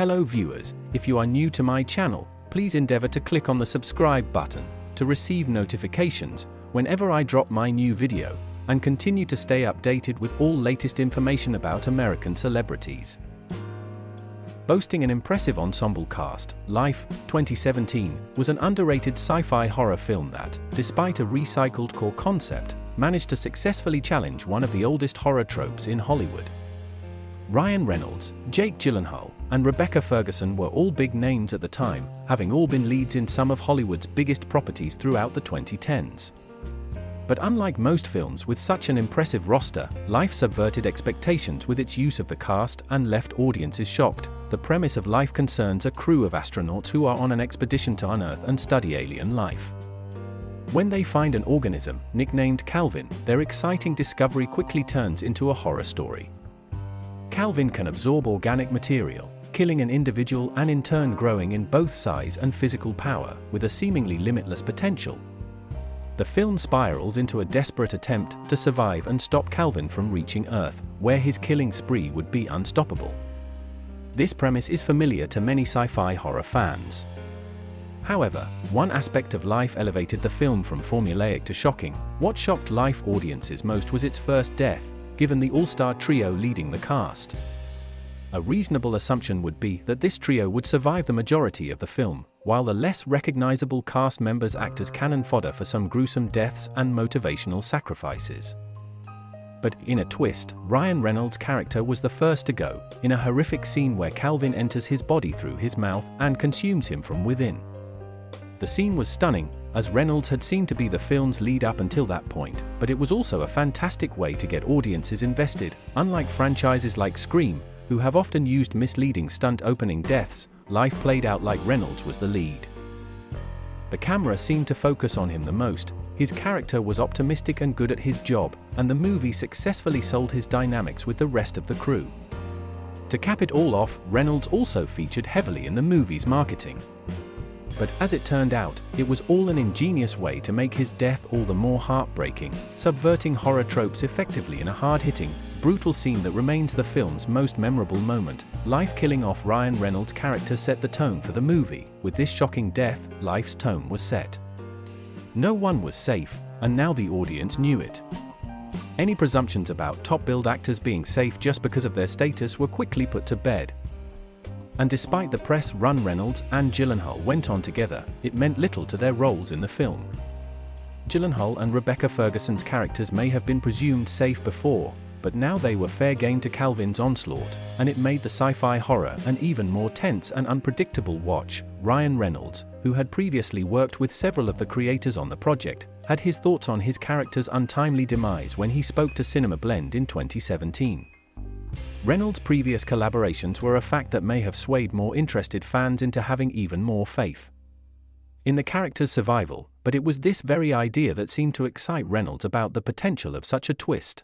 Hello viewers, if you are new to my channel, please endeavor to click on the subscribe button to receive notifications whenever I drop my new video, and continue to stay updated with all latest information about American celebrities. Boasting an impressive ensemble cast, Life, 2017, was an underrated sci-fi horror film that, despite a recycled core concept, managed to successfully challenge one of the oldest horror tropes in Hollywood. Ryan Reynolds, Jake Gyllenhaal, and Rebecca Ferguson were all big names at the time, having all been leads in some of Hollywood's biggest properties throughout the 2010s. But unlike most films with such an impressive roster, Life subverted expectations with its use of the cast and left audiences shocked. The premise of Life concerns a crew of astronauts who are on an expedition to unearth and study alien life. When they find an organism, nicknamed Calvin, their exciting discovery quickly turns into a horror story. Calvin can absorb organic material, killing an individual and in turn growing in both size and physical power, with a seemingly limitless potential. The film spirals into a desperate attempt to survive and stop Calvin from reaching Earth, where his killing spree would be unstoppable. This premise is familiar to many sci-fi horror fans. However, one aspect of Life elevated the film from formulaic to shocking. What shocked Life audiences most was its first death, given the all-star trio leading the cast. A reasonable assumption would be that this trio would survive the majority of the film, while the less recognizable cast members act as cannon fodder for some gruesome deaths and motivational sacrifices. But in a twist, Ryan Reynolds' character was the first to go, in a horrific scene where Calvin enters his body through his mouth and consumes him from within. The scene was stunning, as Reynolds had seemed to be the film's lead up until that point, but it was also a fantastic way to get audiences invested. Unlike franchises like Scream, who have often used misleading stunt opening deaths, Life played out like Reynolds was the lead. The camera seemed to focus on him the most, his character was optimistic and good at his job, and the movie successfully sold his dynamics with the rest of the crew. To cap it all off, Reynolds also featured heavily in the movie's marketing. But as it turned out, it was all an ingenious way to make his death all the more heartbreaking, subverting horror tropes effectively in a hard-hitting, brutal scene that remains the film's most memorable moment. Life killing off Ryan Reynolds' character set the tone for the movie. With this shocking death, Life's tone was set. No one was safe, and now the audience knew it. Any presumptions about top-billed actors being safe just because of their status were quickly put to bed. And despite the press run Reynolds and Gyllenhaal went on together, it meant little to their roles in the film. Gyllenhaal and Rebecca Ferguson's characters may have been presumed safe before, but now they were fair game to Calvin's onslaught, and it made the sci-fi horror an even more tense and unpredictable watch. Ryan Reynolds, who had previously worked with several of the creators on the project, had his thoughts on his character's untimely demise when he spoke to Cinema Blend in 2017. Reynolds' previous collaborations were a fact that may have swayed more interested fans into having even more faith in the character's survival, but it was this very idea that seemed to excite Reynolds about the potential of such a twist.